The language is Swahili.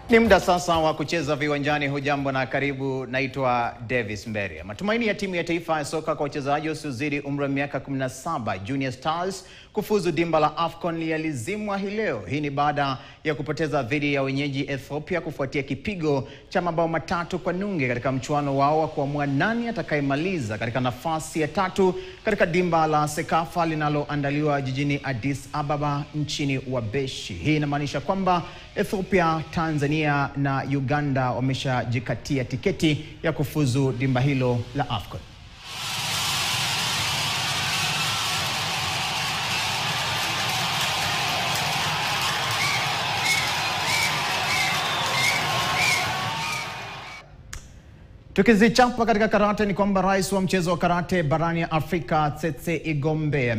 Ni muda sasa wa kucheza viwanjani. Hujambo na karibu. Naitwa Davis Mberia. Matumaini ya timu ya taifa ya soka kwa wachezaji wasiozidi umri wa miaka 17 Junior Stars kufuzu dimba la AFCON yalizimwa hii leo. Hii ni baada ya kupoteza dhidi ya wenyeji Ethiopia kufuatia kipigo cha mabao 3-0 katika mchuano wao wa kuamua nani atakayemaliza katika nafasi ya 3 katika dimba la Sekafa linaloandaliwa jijini Addis Ababa nchini Uhabeshi. Hii inamaanisha kwamba Ethiopia, Tanzania na Uganda wameshajikatia tiketi ya kufuzu dimba hilo la AFCON. Tukizichapa katika karate ni kwamba rais wa mchezo wa karate barani Afrika Tsetse Igombe